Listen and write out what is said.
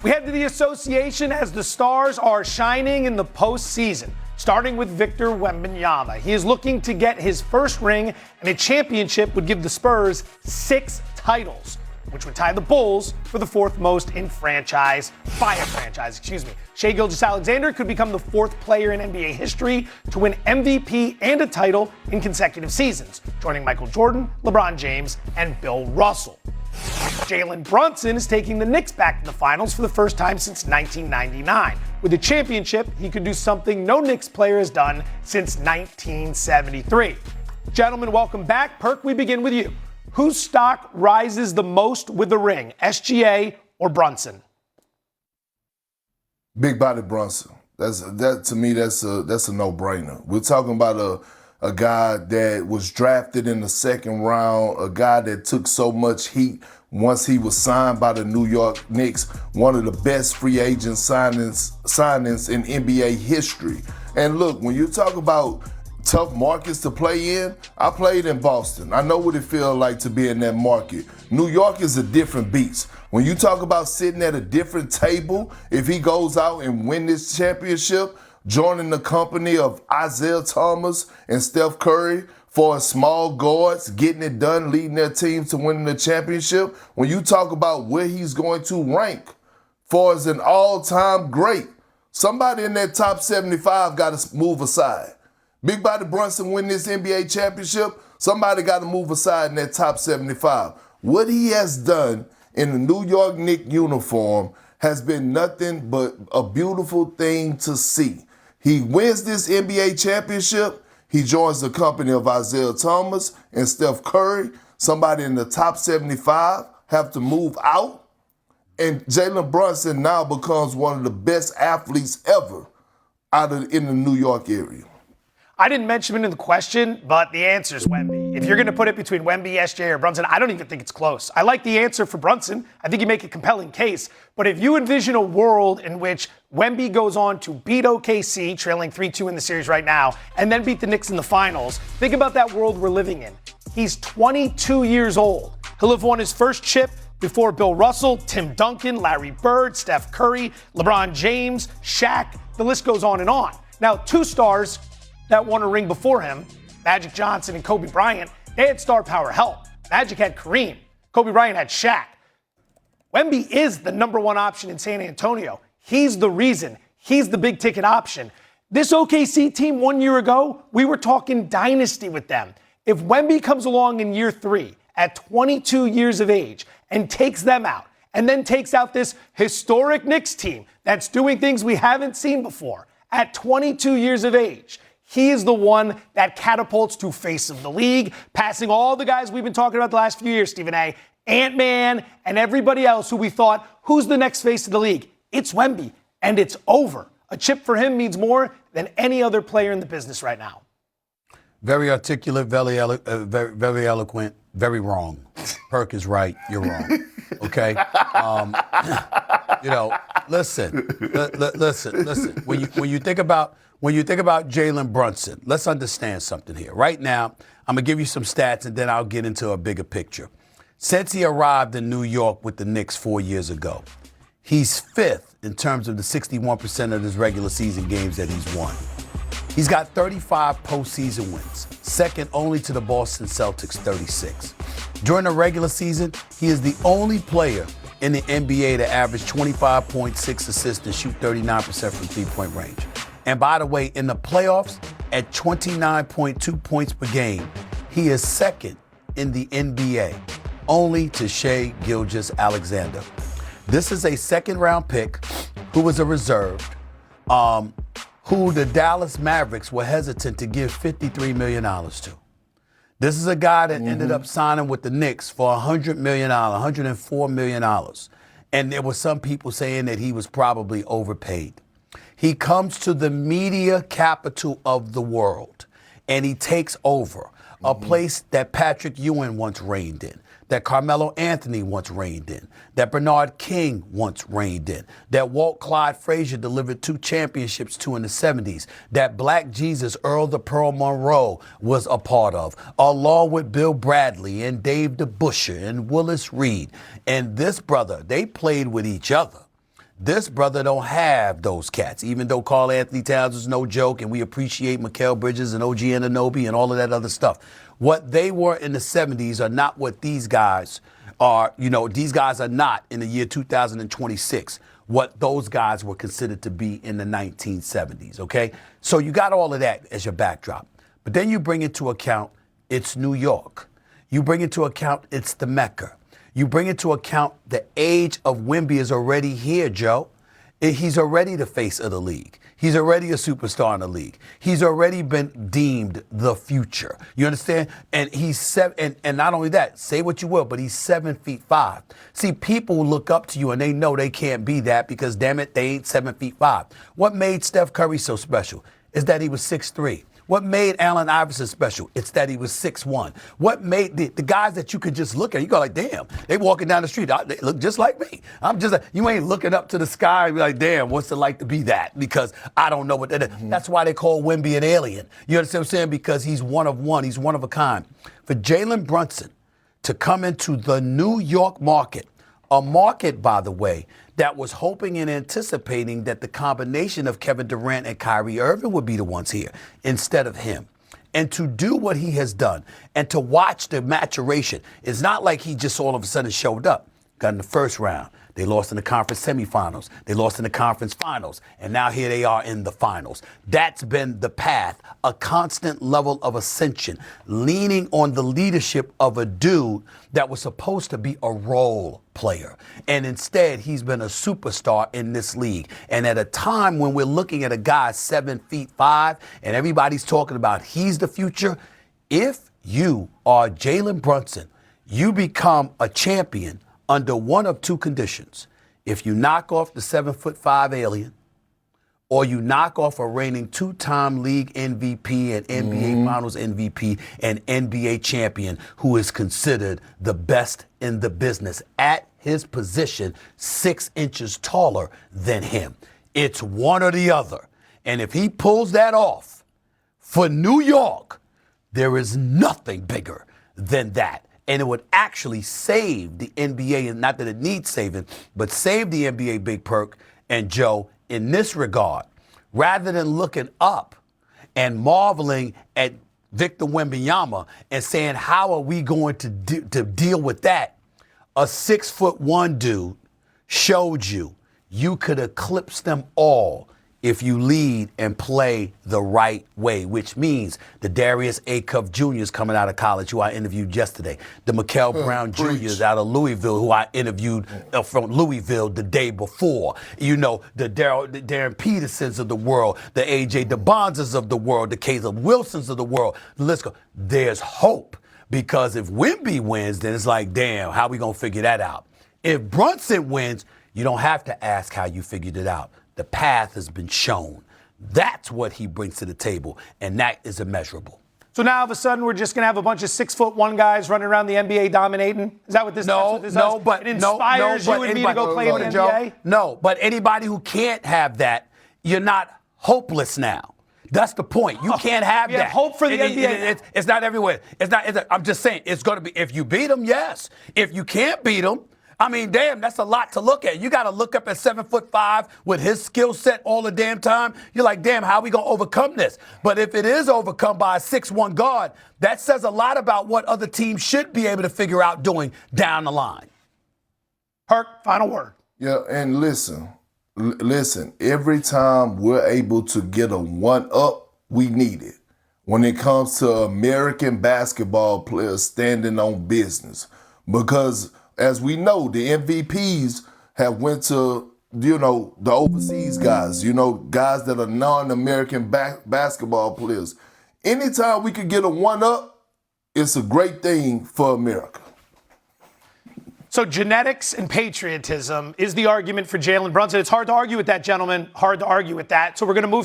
We head to the association as the stars are shining in the postseason, starting with Victor Wembanyama. He is looking to get his first ring, and a championship would give the Spurs 6 titles, which would tie the Bulls for the 4th most in franchise. Shai Gilgeous-Alexander could become the 4th player in NBA history to win MVP and a title in consecutive seasons, joining Michael Jordan, LeBron James, and Bill Russell. Jalen Brunson is taking the Knicks back to the finals for the first time since 1999. With a championship, he could do something no Knicks player has done since 1973. Gentlemen, welcome back. Perk, we begin with you. Whose stock rises the most with the ring, SGA or Brunson? Big body Brunson. To me, that's a no-brainer. We're talking about a guy that was drafted in the 2nd round, a guy that took so much heat once he was signed by the New York Knicks, one of the best free agent signings in NBA history. And look, when you talk about tough markets to play in, I played in Boston. I know what it feels like to be in that market. New York is a different beast. When you talk about sitting at a different table, if he goes out and win this championship, joining the company of Isaiah Thomas and Steph Curry for small guards, getting it done, leading their teams to winning the championship. When you talk about where he's going to rank for as an all-time great, somebody in that top 75 got to move aside. Big body Brunson win this NBA championship, somebody got to move aside in that top 75. What he has done in the New York Knicks uniform has been nothing but a beautiful thing to see. He wins this NBA championship. He joins the company of Isaiah Thomas and Steph Curry. Somebody in the top 75 have to move out. And Jalen Brunson now becomes one of the best athletes ever in the New York area. I didn't mention him in the question, but the answer is Wemby. If you're going to put it between Wemby, SJ, or Brunson, I don't even think it's close. I like the answer for Brunson. I think you make a compelling case. But if you envision a world in which Wemby goes on to beat OKC, trailing 3-2 in the series right now, and then beat the Knicks in the finals, think about that world we're living in. He's 22 years old. He'll have won his first chip before Bill Russell, Tim Duncan, Larry Bird, Steph Curry, LeBron James, Shaq. The list goes on and on. Now, 2 stars that won a ring before him, Magic Johnson and Kobe Bryant, they had star power help. Magic had Kareem. Kobe Bryant had Shaq. Wemby is the number 1 option in San Antonio. He's the reason. He's the big ticket option. This OKC team 1 year ago, we were talking dynasty with them. If Wemby comes along in year 3 at 22 years of age and takes them out, and then takes out this historic Knicks team that's doing things we haven't seen before at 22 years of age, he is the one that catapults to face of the league, passing all the guys we've been talking about the last few years, Stephen A., Ant-Man, and everybody else who we thought, who's the next face of the league? It's Wemby, and it's over. A chip for him means more than any other player in the business right now. Very articulate, very eloquent, very wrong. Perk is right, you're wrong. Okay? Listen. When you think about Jalen Brunson, let's understand something here. Right now, I'm going to give you some stats, and then I'll get into a bigger picture. Since he arrived in New York with the Knicks 4 years ago, he's 5th in terms of the 61% of his regular season games that he's won. He's got 35 postseason wins, second only to the Boston Celtics, 36. During the regular season, he is the only player in the NBA to average 25.6 assists and shoot 39% from three-point range. And by the way, in the playoffs, at 29.2 points per game, he is second in the NBA, only to Shai Gilgeous-Alexander. This is a second-round pick who was a reserve, who the Dallas Mavericks were hesitant to give $53 million to. This is a guy that ended up signing with the Knicks for $100 million, $104 million. And there were some people saying that he was probably overpaid. He comes to the media capital of the world, and he takes over a place that Patrick Ewing once reigned in, that Carmelo Anthony once reigned in, that Bernard King once reigned in, that Walt Clyde Frazier delivered 2 championships to in the 70s, that Black Jesus Earl the Pearl Monroe was a part of, along with Bill Bradley and Dave DeBusschere and Willis Reed. And this brother, they played with each other. This brother don't have those cats, even though Karl Anthony Towns is no joke, and we appreciate Mikal Bridges and OG Anunoby and all of that other stuff. What they were in the 70s are not what these guys are. These guys are not in the year 2026 what those guys were considered to be in the 1970s, okay? So you got all of that as your backdrop. But then you bring into account it's New York. You bring into account it's the Mecca. You bring into account the age of Wemby is already here, Joe. He's already the face of the league. He's already a superstar in the league. He's already been deemed the future. You understand? And he's and not only that, say what you will, but he's 7'5". See, people look up to you and they know they can't be that because, damn it, they ain't 7'5". What made Steph Curry so special is that he was 6'3". What made Allen Iverson special? It's that he was 6'1". What made the guys that you could just look at, you go like, damn, they walking down the street, they look just like me. I'm just, you ain't looking up to the sky and be like, damn, what's it like to be that? Because I don't know what that is. That's why they call Wemby an alien. You understand what I'm saying? Because he's one of one. He's one of a kind. For Jalen Brunson to come into the New York market, a market, by the way, that was hoping and anticipating that the combination of Kevin Durant and Kyrie Irving would be the ones here instead of him. And to do what he has done and to watch the maturation, it's not like he just all of a sudden showed up, got in the first round. They lost in the conference semifinals. They lost in the conference finals. And now here they are in the finals. That's been the path, a constant level of ascension, leaning on the leadership of a dude that was supposed to be a role player. And instead, he's been a superstar in this league. And at a time when we're looking at a guy 7'5" and everybody's talking about he's the future, if you are Jalen Brunson, you become a champion under one of two conditions. If you knock off the 7'5" alien, or you knock off a reigning two-time league MVP and NBA Finals MVP and NBA champion who is considered the best in the business at his position, 6 inches taller than him. It's one or the other. And if he pulls that off for New York, there is nothing bigger than that. And it would actually save the NBA, and not that it needs saving, but save the NBA, Big Perk and Joe, in this regard. Rather than looking up and marveling at Victor Wembanyama and saying, how are we going to deal with that? A 6'1" dude showed you could eclipse them all if you lead and play the right way, which means the Darius A. Cuff Jr.'s coming out of college, who I interviewed yesterday. The Mikael Brown Jr.'s out of Louisville, who I interviewed from Louisville the day before. You know, the Darren Petersons of the world, the A.J. DeBonzas of the world, the Caleb Wilsons of the world. Let's go. There's hope, because if Wemby wins, then it's like, damn, how we going to figure that out? If Brunson wins, you don't have to ask how you figured it out. The path has been shown. That's what he brings to the table, and that is immeasurable. So now all of a sudden we're just going to have a bunch of 6'1" guys running around the NBA dominating? Is that what this? No, it inspires you and me to go play in the NBA? No, but anybody who can't have that, you're not hopeless now. That's the point. You can't have that. Hope for the NBA. It's not everywhere. I'm just saying, it's going to be, if you beat them, yes. If you can't beat them, I mean, damn, that's a lot to look at. You got to look up at 7'5" with his skill set all the damn time. You're like, damn, how are we going to overcome this? But if it is overcome by a 6'1" guard, that says a lot about what other teams should be able to figure out doing down the line. Herc, final word. Yeah, and listen, every time we're able to get a one-up, we need it. When it comes to American basketball players standing on business. Because as we know, the MVPs have went to, the overseas guys, guys that are non-American basketball players. Anytime we could get a one-up, it's a great thing for America. So genetics and patriotism is the argument for Jalen Brunson. It's hard to argue with that, gentlemen. Hard to argue with that. So we're going to move to